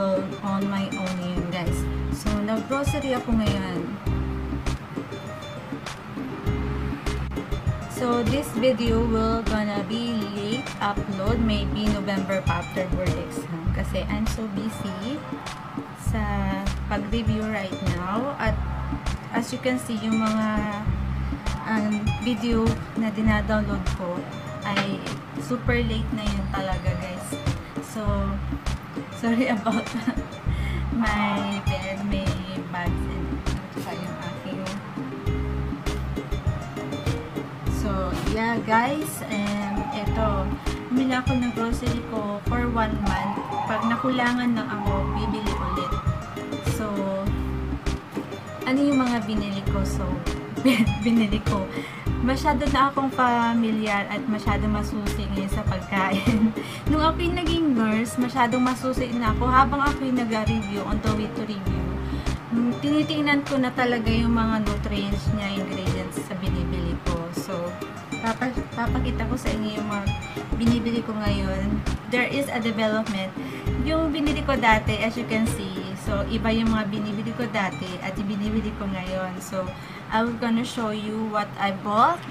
handle on my own yun, guys. So, nag-grocery ako ngayon. So, this video will gonna be late upload, maybe November pa after board exam. Kasi I'm so busy sa pag-review right now. At as you can see, yung mga video na dinadownload ko ay super late na yun talaga, guys. So, sorry about my bed, may bags in it. At yung aking. So, yeah, guys. And ito, bumili ako ng grocery ko for 1 month. Pag nakulangan lang ako, bibili ulit. So, ano yung mga binili ko? So, binili ko. Masyado na akong familiar at masyado masusi ngayon sa pagkain. Nung ako'y naging nurse, masyadong masusi na ako habang ako'y nag-review on the way to review. Tinitingnan ko na talaga yung mga nutrients niya, ingredients sa binibili ko. So, papakita ko sa inyo yung mga binibili ko ngayon. There is a development. Yung binili ko dati, as you can see, so iba yung mga binibili ko dati at yung binibili ko ngayon. So, I'm gonna show you what I bought.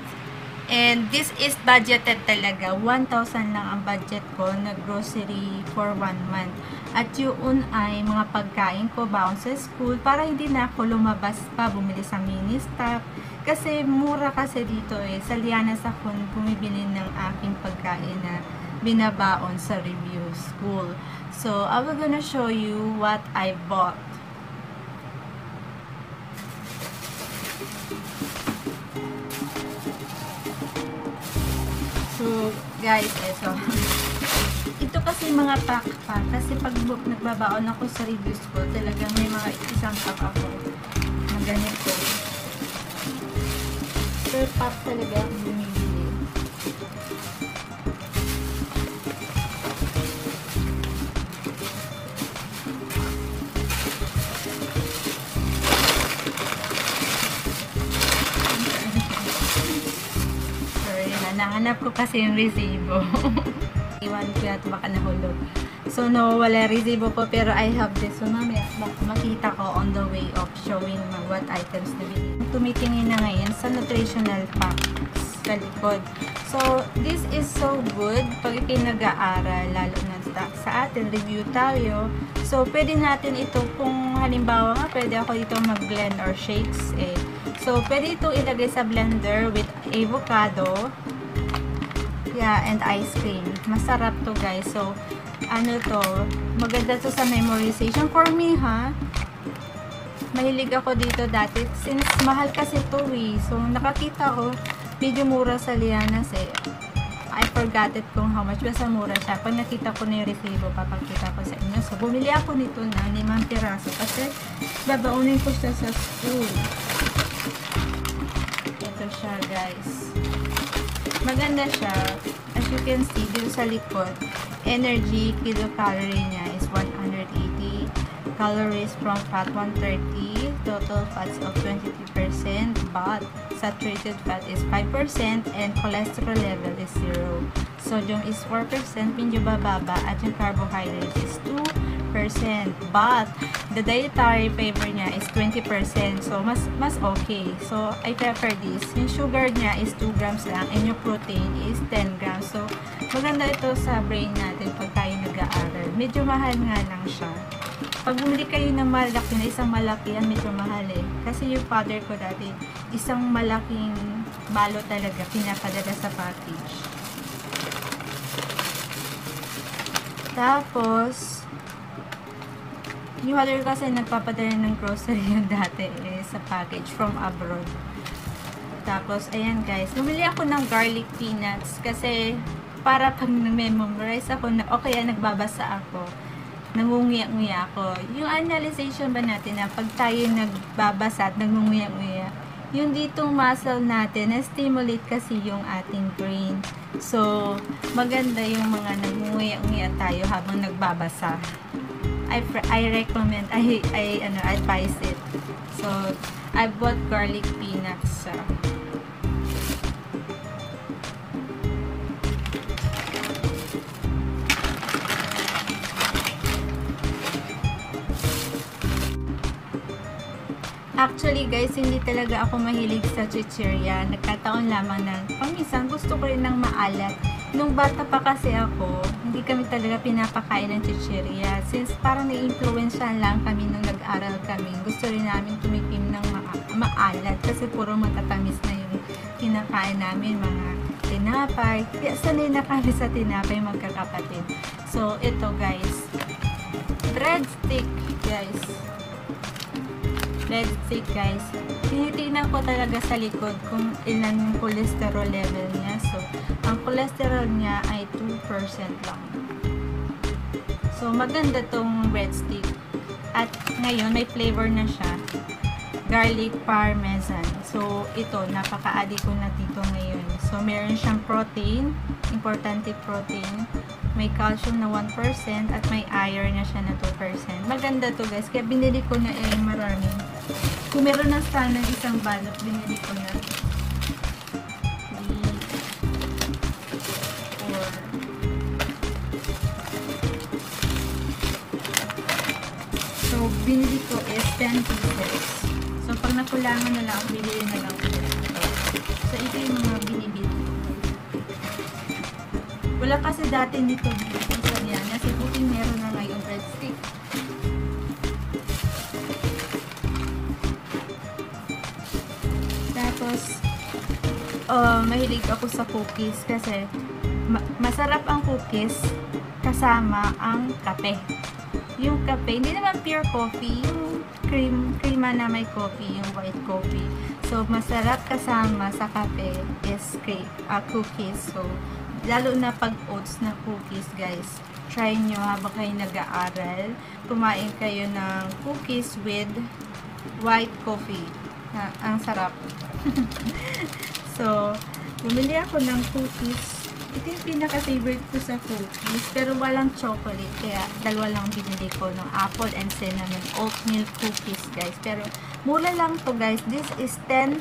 And this is budgeted talaga. 1,000 lang ang budget ko na grocery for 1 month. At yun ay mga pagkain ko baon sa school para hindi na ako lumabas pa bumili sa mini stop. Kasi mura kasi dito sa Lianas ako bumibili ng aking pagkain na binabaon sa review school. So, I will gonna show you what I bought. So, guys, ito kasi mga pack. Kasi pag nagbabaon ako sa review school, talagang may mga isang pack ako na ganito. Per pack talaga ako bumibili. Nahanap ko kasi yung resibo. Iwan ko at baka nahulog. So, no, wala resibo po pero I have this. So, mamaya makita ko on the way of showing what items na bilhin. Tumitingin na ngayon sa nutritional packs sa likod. So, this is so good pag pinag-aaral, lalo na sa atin, review tayo. So, pwede natin ito, kung halimbawa nga, pwede ako dito mag-blend or shakes So, pwede ito ilagay sa blender with avocado. Yeah, and ice cream. Masarap to, guys. So, ano to, maganda to sa memorization. For me, mahilig ako dito dati. Since mahal kasi to So, nakakita ko, medyo mura sa Lianas I forgot it kung how much. Basta mura siya. Pag nakita ko na yung resibo, papakita ko sa inyo. So, bumili ako nito na 5 piraso. Kasi, babaunin ko siya sa school. Ito siya, guys. Maganda siya. As you can see, dito sa likod, energy, kilocalorie niya is 180. Calories from fat, 130. Total fats of 23%. But, saturated fat is 5%. And cholesterol level is 0. Sodium is 4%. Medyo bababa. At yung carbohydrates is 2%. But, the dietary fiber niya is 20%. So, mas okay. So, I prefer this. Yung sugar niya is 2 grams lang. And yung protein is 10 grams. So, maganda ito sa brain natin pag tayo nag-aaral. Medyo mahal nga lang siya. Pag bumili kayo ng malaki na isang malaki, yan medyo mahal Kasi yung father ko dati, isang malaking balo talaga pinapadala sa package. Tapos, yung father kasi nagpapadala ng grocery yung dati sa package from abroad. Tapos, ayan guys, bumili ako ng garlic peanuts kasi para pag nag-memorize ako na o kaya nagbabasa ako, nangunguya-nguya ako. Yung analyzation ba natin na pag tayo nagbabasa at nangunguya-nguya, yung ditong muscle natin, na-stimulate kasi yung ating brain. So, maganda yung mga nangunguya-nguya tayo habang nagbabasa. I recommend, I advise it. So, I bought garlic peanuts. Actually guys, hindi talaga ako mahilig sa chichirya. Nagkataon lamang na paminsan gusto ko rin ng maalat. Nung bata pa kasi ako, hindi kami talaga pinapakain ng chichirya. Since parang na-influensyan lang kami nung nag-aral kami, gusto rin namin tumikim ng maalat kasi puro matatamis na yung kinakain namin, mga tinapay. Kaya sanay na kami sa tinapay, magkakapatid. So ito guys, breadstick guys. Breadstick guys. Tinitingnan ko talaga sa likod kung ilan yung cholesterol level niya. So, ang cholesterol niya ay 2% lang. So, maganda tong breadstick. At ngayon, may flavor na siya. Garlic parmesan. So, ito, napaka-addict ko na dito ngayon. So, meron siyang protein. Importante protein. May calcium na 1% at may iron na siya na 2%. Maganda to guys. Kaya binili ko na marami. Kung meron na sana isang balot, binili ko na. 3, 4. So, binili ko is 10 pieces. So, pag nakulangan na lang, bibili na lang ulit. So, ito yung mga binibili. Wala kasi dati dito sa yan. Kasi buting meron na ngayon breadstick. Tapos, mahilig ako sa cookies kasi masarap ang cookies kasama ang kape. Yung kape, hindi naman pure coffee, yung creama na may coffee, yung white coffee. So, masarap kasama sa kape is cookies. So, lalo na pag oats na cookies guys, try nyo habang kayo nag-aaral, kumain kayo ng cookies with white coffee. Ang sarap. So, bumili ako ng cookies. Ito yung pinaka-favorite ko sa cookies, pero walang chocolate, kaya dalawa lang binili ko ng apple and cinnamon oatmeal cookies guys. Pero mura lang to guys. This is 10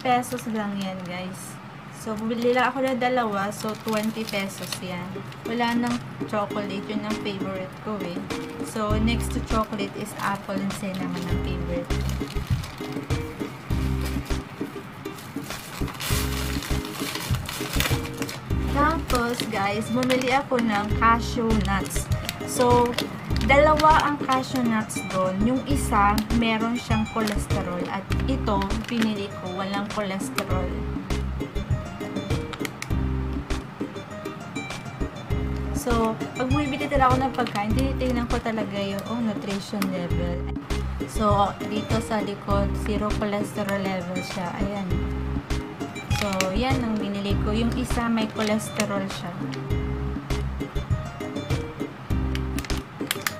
pesos lang yan guys. So, bumili lang ako ng dalawa. So, 20 pesos yan. Wala nang chocolate. Yun ang favorite ko eh. So, next to chocolate is apple and cinnamon ang favorite. Tapos, guys, bumili ako ng cashew nuts. So, dalawa ang cashew nuts doon. Yung isa, meron siyang cholesterol. At ito, pinili ko, walang cholesterol. So, pag bumibili talaga ako ng pagkain, tinitingnan ko talaga yung nutrition level. So, dito sa likod, 0 cholesterol level siya. Ayan. So, yan ang binili ko. Yung isa, may cholesterol siya.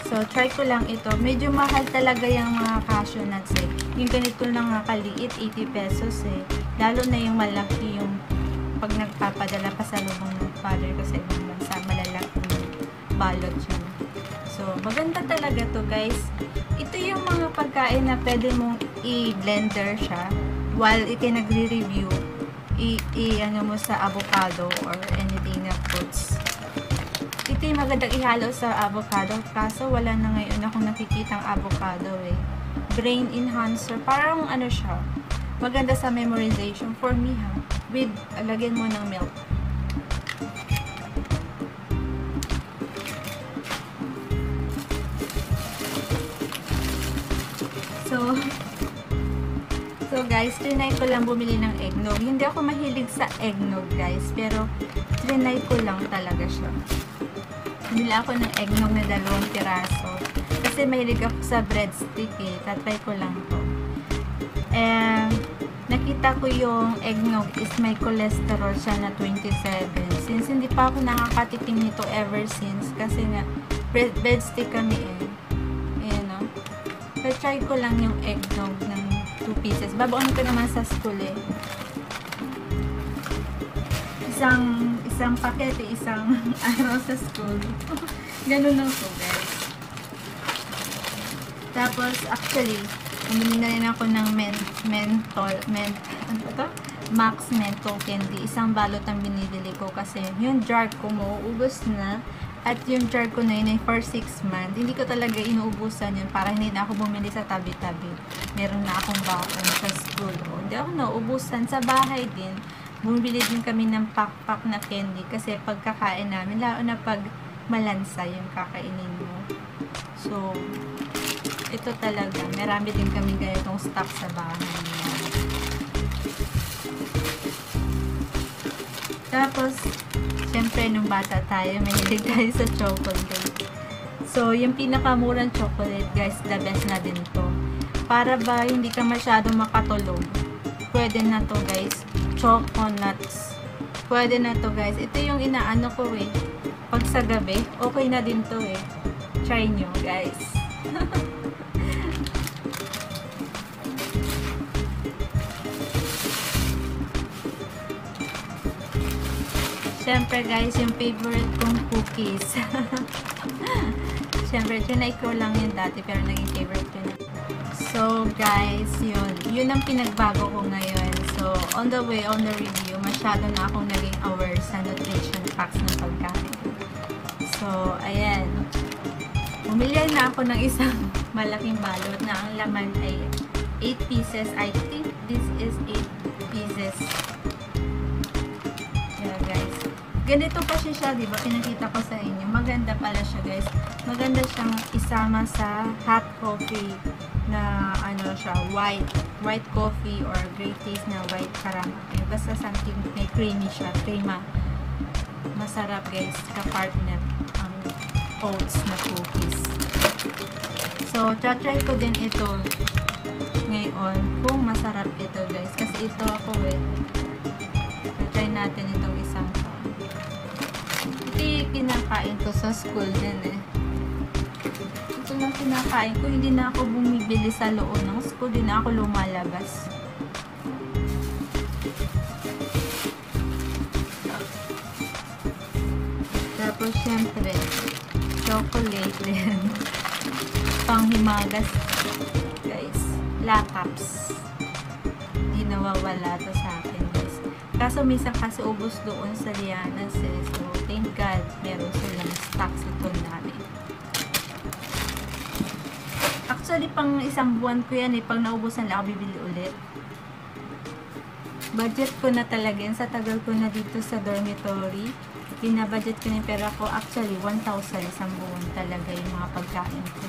So, try ko lang ito. Medyo mahal talaga yung mga cashew nuts eh. Yung ganito lang kaliit, 80 pesos eh. Lalo na yung malaki, yung pag nagpapadala pa sa lubong ng father ko sa ibang bansa, malalaking balot siya. So, maganda talaga to guys. Ito yung mga pagkain na pwede mong i-blender siya while nagre-review. Ano mo sa avocado or anything na fruits. Ito yung magandang ihalo sa avocado. Kaso wala na ngayon akong nakikitang avocado eh. Brain enhancer. Parang ano siya. Maganda sa memorization for me ha. With, lagyan mo ng milk. So guys, trinay ko lang bumili ng eggnog. Hindi ako mahilig sa eggnog guys, pero trinay ko lang talaga siya. Bumili ako ng eggnog na 2 piraso. Kasi mahilig ako sa breadstick eh. Tatry ko lang to. And nakita ko yung eggnog is may cholesterol siya na 27. Since hindi pa ako nakakatikim nito ever since. Kasi nga, breadstick kami eh. Ayan o. So, try ko lang yung eggnog ng 2 pieces. Babaon ko naman sa school eh. Isang pakete, isang araw sa school. Ganun lang po guys. Tapos, actually, bumili na rin ako ng Max Menthol Candy. Isang balot ang binibili ko kasi yung jar ko mauubos na At yung jar ko na yun ay for 6 months. Hindi ko talaga inuubusan yun para hindi na ako bumili sa tabi-tabi. Meron na akong bakon sa school. O, hindi ako nauubusan. Sa bahay din, bumili din kami ng pack-pack na candy kasi pagkakain namin, lalo na pag malansa yung kakainin mo. So, ito talaga. Marami din kami ganitong stock sa bahay. Tapos, syempre, nung bata tayo, mahilig tayo sa chocolate. So, yung pinakamurang chocolate, guys, the best na din to. Para ba hindi ka masyadong makatulog, pwede na to, guys. Choconuts. Pwede na to, guys. Ito yung inaano ko, eh. Pag sa gabi, okay na din to, eh. Try nyo, guys. Siyempre guys, yung favorite kong cookies. Siyempre, tinay ko lang yun dati pero naging favorite ko na. So guys, yun ang pinagbago ko ngayon. So, on the way, on the review, masyado na akong naging aware sa nutrition facts ng pagkain. So, ayan. Bumili na ako ng isang malaking balot na ang laman ay 8 pieces. I think this is 8 pieces. Guys, ganito pa siya, di ba? Pinakita ko sa inyo. Maganda pala siya, guys. Maganda siyang isama sa hot coffee na ano siya, white coffee or great taste na white karama. Basta something may creamy siya, crema. Masarap, guys, ka-partner ang oats na cookies. So, try ko din ito ngayon kung masarap ito, guys. Kasi ito ako, try natin itong isang hindi kinakain ko sa school din, ito lang kinakain ko. Hindi na ako bumibili sa loob ng school, hindi na ako lumalabas. Tapos syempre chocolate din. Panghimagas, guys. Lakaps, hindi nawawala to sa akin, guys. Kaso minsan kasi ubos doon sa Lianas, so thank God meron silang stocks ito namin. Actually, pang isang buwan ko yan, pag naubusan lang ako bibili ulit. Budget ko na talaga yan. Sa tagal ko na dito sa dormitory, binabudget ko na yung pera ko. Actually, 1,000 isang buwan talaga yung mga pagkain ko.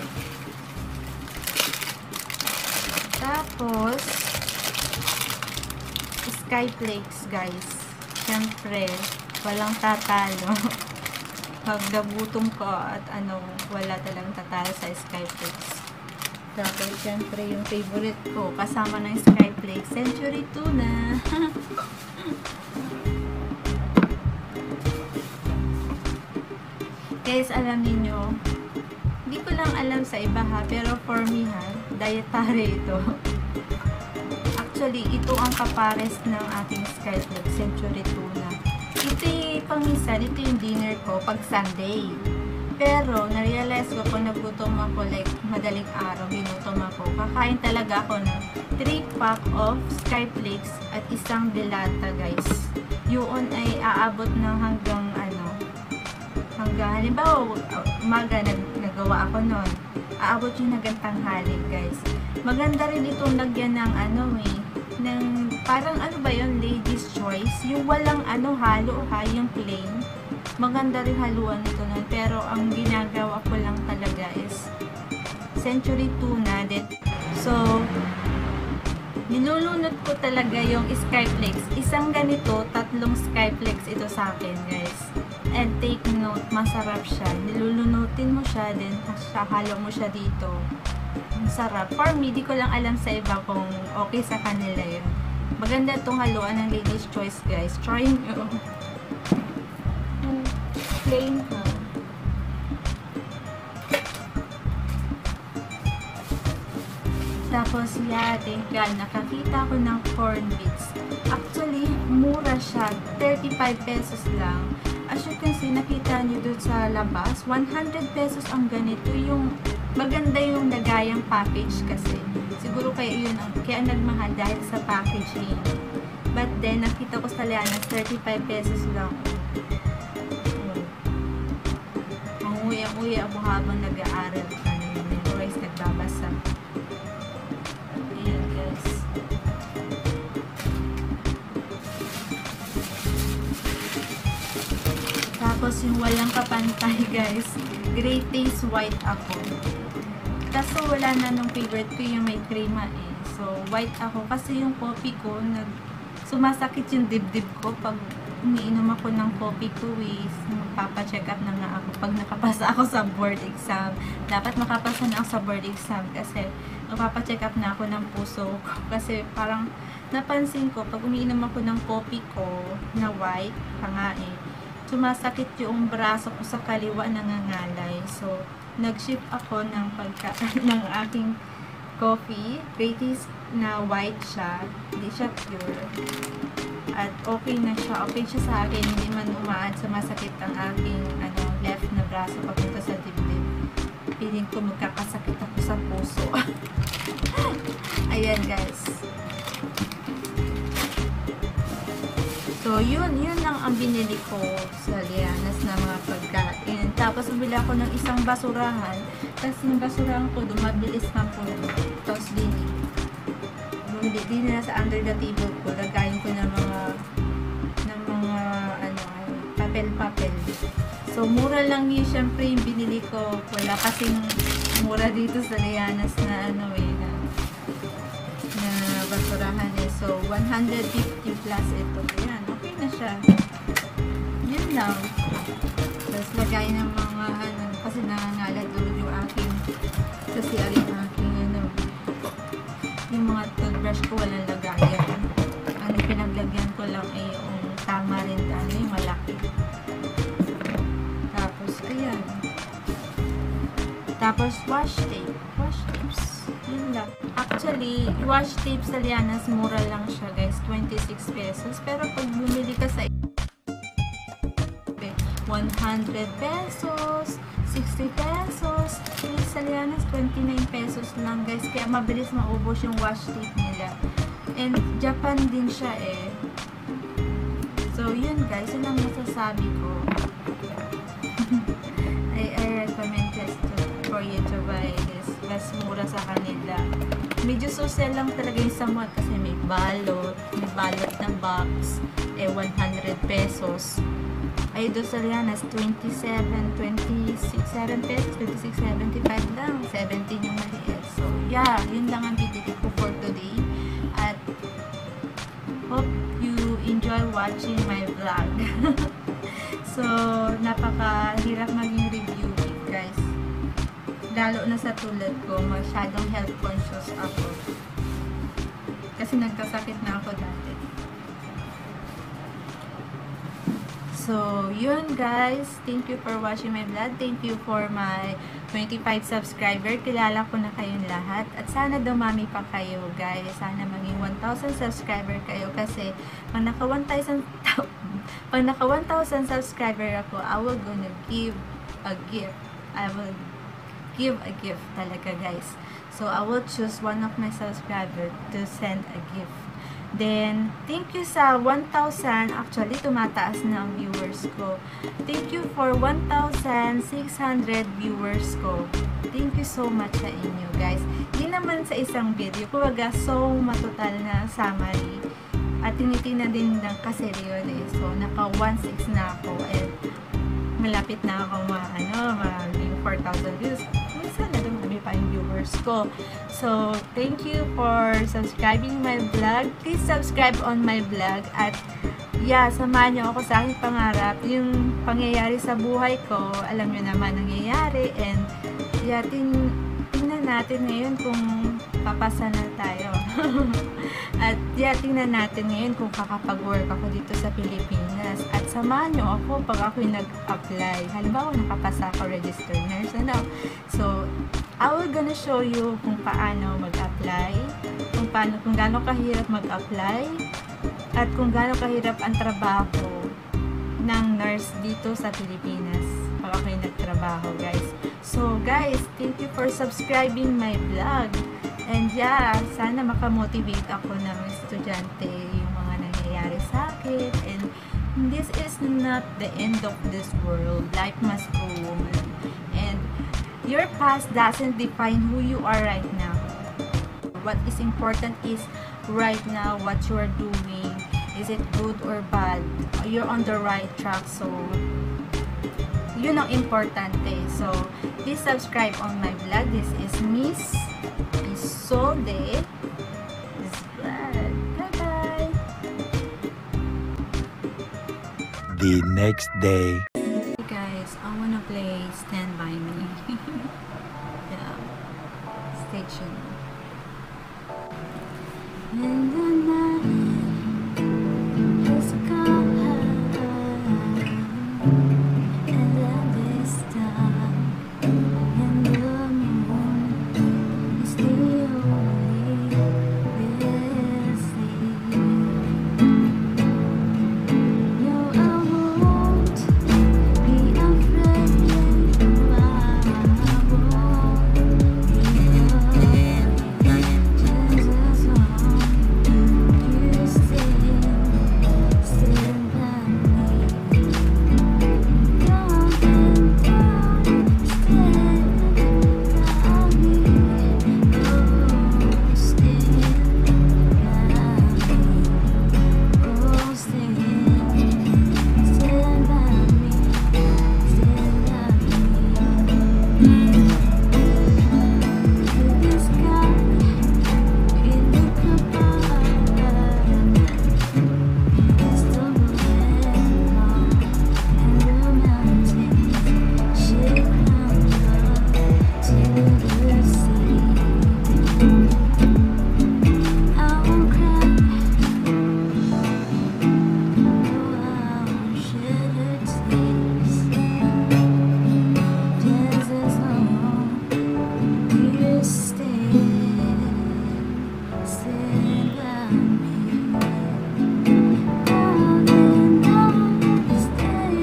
Tapos, Skyflakes, guys. Siyempre, walang tatalo. Pag nagutom ko at wala talagang tatalo sa Skyflakes. Tapos, siyempre, yung favorite ko, kasama ng Skyflakes, Century Tuna. Guys, alam niyo, hindi ko lang alam sa iba ha, pero for me ha, dietary ito. Actually, ito ang kapares ng ating Skyflakes, Century Tuna. Ito pang-minsan, ito yung dinner ko pag Sunday. Pero, na-realize ko kung nagutom ako, like, madaling araw, ginutom ako. Kakain talaga ako ng 3-pack of Skyflakes at isang delata, guys. Yun ay aabot ng hanggang, halimbawa, umaga, nagawa ako nun. Aabot yung hanggang tanghali, guys. Maganda rin itong lagyan ng, ng, parang, ladies choice. Yung walang, halo, yung plain. Maganda rin haluan nito nun. Pero, ang ginagawa ko lang talaga is Century Tuna. So, nilulunod ko talaga yung Skyflakes. Isang ganito, 3 Skyflakes ito sa akin, guys. And take note, masarap siya. Nilulunutin mo siya, then halo mo siya dito. Masarap. For me, di ko lang alam sa iba kung okay sa kanila yun. Maganda itong haluan ng Lady's Choice, guys. Try nyo. Plain ha. Tapos, thank God, nakakita ko ng corn beets. Actually, mura siya. 35 pesos lang. As you can see, nakita niyo doon sa labas, 100 pesos ang ganito. Yung maganda yung nagayang package kasi. Siguro kaya nagmahal dahil sa packaging. But then, nakita ko sa Lianas, 35 pesos lang. uyang-uya ako habang nag-aaral. Guys, nagbabasa. Ayan, guys. Tapos yung walang kapantay, guys. Gray taste white ako. Kaso wala na nung favorite ko yung may crema eh. So, white ako. Kasi yung coffee ko, sumasakit yung dibdib ko pag umiinom ako ng coffee ko eh. Magpapacheck up na nga ako pag nakapasa ako sa board exam. Dapat makapasa na ako sa board exam kasi magpapacheck up na ako ng puso ko. Kasi parang napansin ko, pag umiinom ako ng coffee ko na white, eh, sumasakit yung braso ko sa kaliwa, nangangalay. So, nag-shift ako ng ng aking coffee. Gratis na white siya. Hindi siya pure. At okay na siya. Okay siya sa akin. Hindi man sumasakit ang aking left na braso papunta sa dibdib. Feeling ko magkakasakit ako sa puso. Ayan, guys. So, yun lang ang binili ko sa Lianas na mga pagkain. Tapos, bumili ako ng isang basurahan. Kasi yung basurahan ko, mabilis pa po. Tapos, din na sa under the table ko. Lagayin ko ng mga papel-papel. So, mura lang yun. Siyempre, yung binili ko. Wala kasing mura dito sa Lianas na na basurahan eh. So, 150 plus ito. Yan. Okay na siya. Yun lang. Tapos lagay ng mga kasi nangangalat doon yung aking kasi alin aking yung mga toothbrush ko walang lagayan. Pinaglagyan ko lang eh yung tamarin yung malaki. Tapos, ayan. Tapos, wash tape. Wash tapes. Yun lang. Actually, wash tape sa Lianas, mura lang siya guys. 26 pesos. Pero pag bumili ka sa 100 pesos, 60 pesos, sa Lianas, 29 pesos lang guys. Kaya mabilis maubos yung wash tape nila. And Japan din siya eh. So, yun guys. Yun ang masasabi ko. I recommend this for you to buy this. Mas mura sa kanila. Medyo social lang talaga yung somewhat kasi may balot na box. 100 pesos. Ay, doon sa Lianas, 26, 7 pesos, 26.75 lang. 17 yung maliit. So, yeah, yun lang ang video ko for today. At, hope you enjoy watching my vlog. So, napakahirap maging review, guys. Lalo na sa tulad ko, masyadong health conscious ako. Kasi nagkasakit na ako dati. So, yun guys. Thank you for watching my vlog. Thank you for my 25 subscriber. Kilala ko na kayong lahat. At sana dumami pa kayo guys. Sana maging 1,000 subscriber kayo. Kasi pag naka 1,000 subscriber ako, I will gonna give a gift. I will give a gift talaga guys. So, I will choose one of my subscribers to send a gift. Then, thank you sa 1,000. Actually, tumataas na ang viewers ko. Thank you for 1,600 viewers ko. Thank you so much sa inyo, guys. Hindi naman sa isang video. Kumbaga, so matotal na summary. At tinitina din ng kaseryo eh. So, naka 1,600 na ako. And, malapit na ako maging 4,000 views. Sana dumami pa yung viewers ko. So, thank you for subscribing my vlog. Please subscribe on my vlog. At, yeah, samahan niyo ako sa aking pangarap. Yung pangyayari sa buhay ko, alam niyo naman nangyayari. And, yeah, tingnan natin ngayon kung papasa na tayo. At, yeah, tingnan natin ngayon kung kakapag-work ako dito sa Pilipinas. At, samahan niyo ako pag ako'y nag-apply. Halimbawa, nakapasa ako registered nurse. So, I will gonna show you kung paano mag-apply, kung gaano kahirap mag-apply, at kung gaano kahirap ang trabaho ng nurse dito sa Pilipinas pag ako'y nagtrabaho, guys. So, guys, thank you for subscribing my vlog. And yeah, sana makamotivate ako ng estudyante yung mga nangyayari sa akin. And this is not the end of this world. Life must go on. Your past doesn't define who you are right now. What is important is right now what you are doing. Is it good or bad? You're on the right track. So, yun ang importante. So, please subscribe on my vlog. This is Miss Isolde. Bye-bye. The next day. Hey guys, I wanna play Stand By Me. Yeah. Stay tuned. And the night is gone, and then this time, and the moon is the only we'll see. No, I won't be afraid. I won't be afraid. Just as long you stand by me. Don't stand by me. Oh, stand by me. Oh, stand by me. Stand by me. To the sky, we look above. It's the moonlight long, and the mountains shake from love to the sea. I won't cry, no, I won't shed a tear. Just as long you stand by me. Darling, don't stand by me.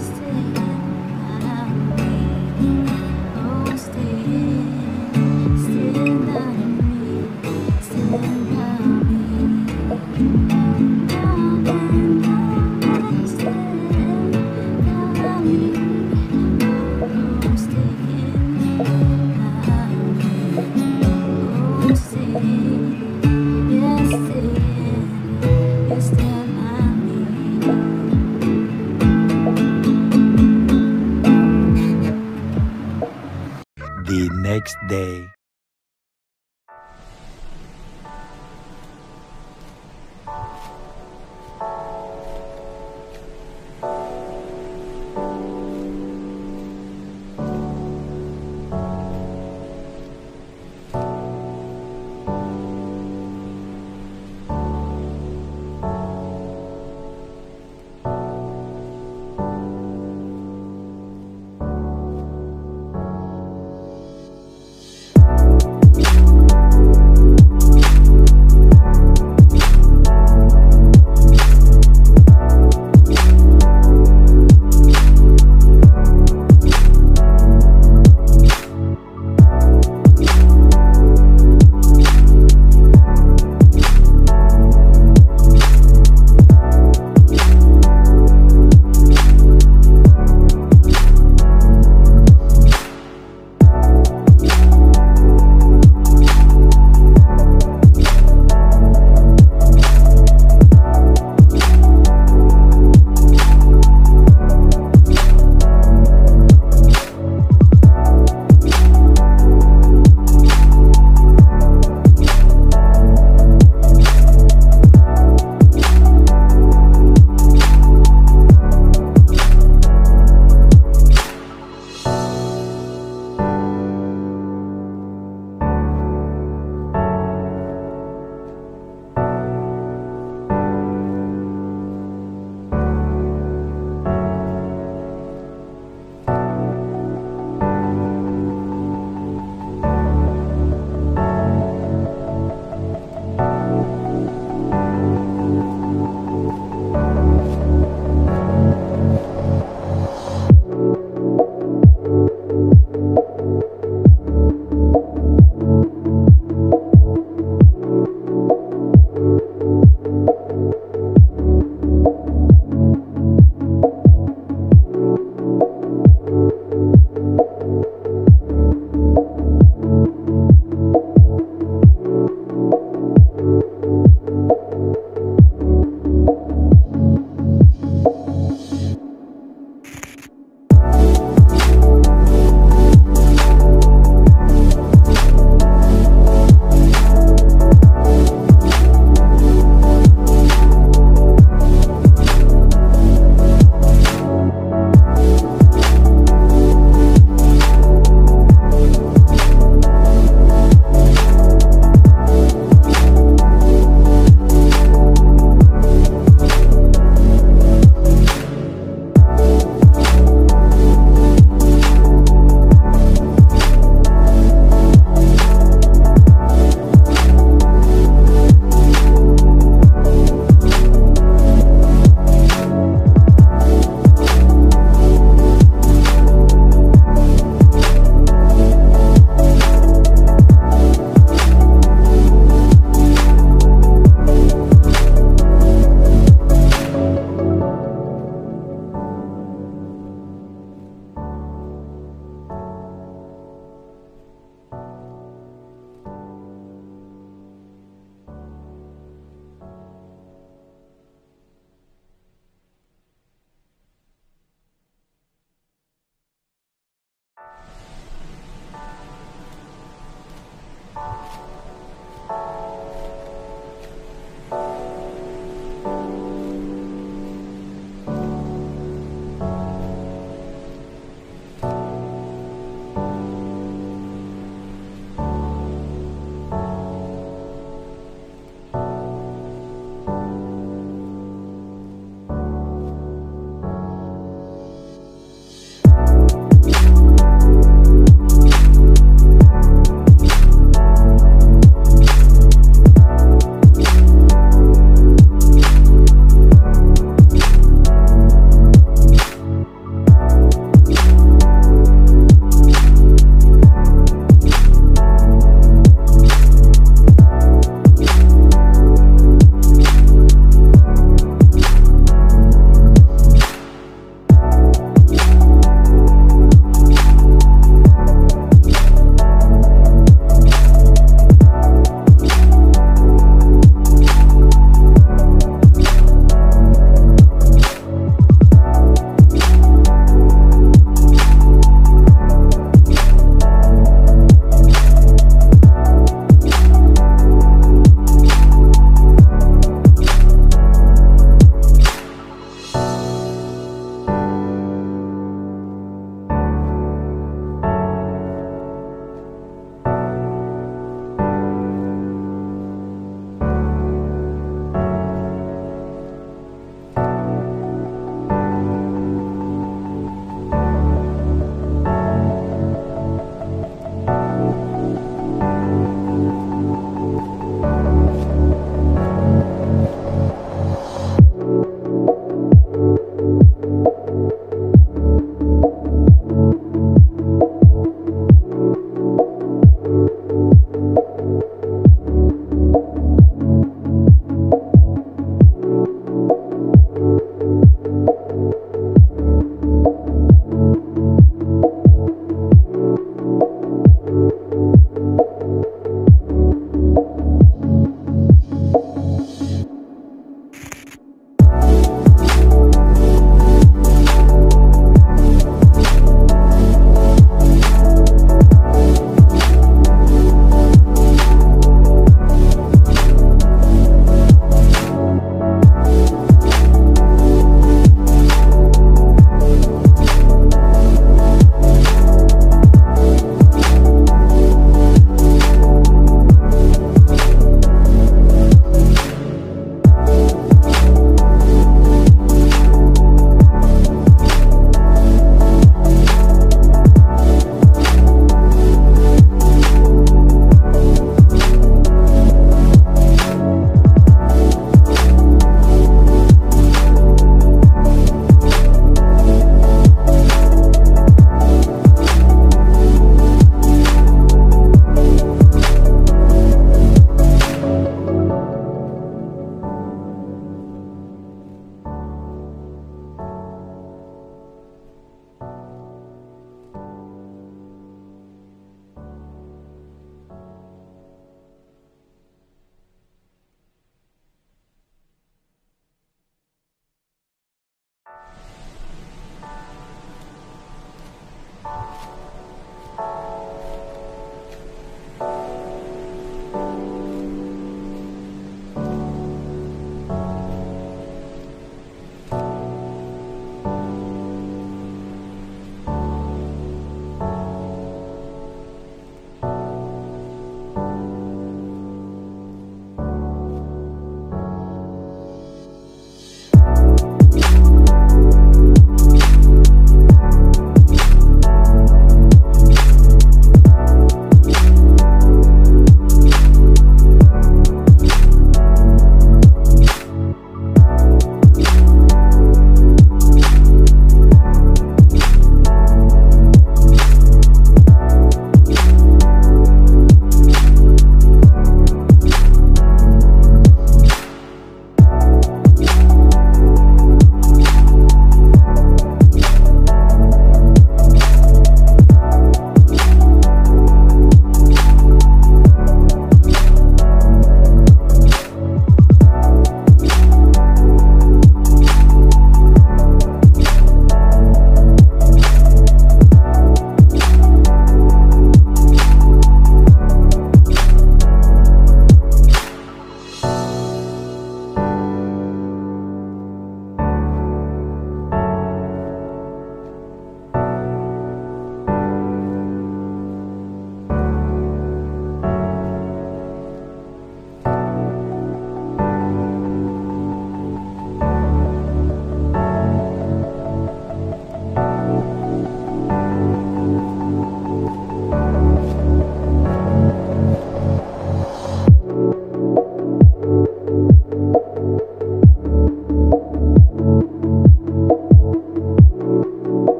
Stand by me. Oh, stand by me. Stand by me. Darling, don't stand by me. Oh, stand by me. Oh, yes, stand by me. The next day.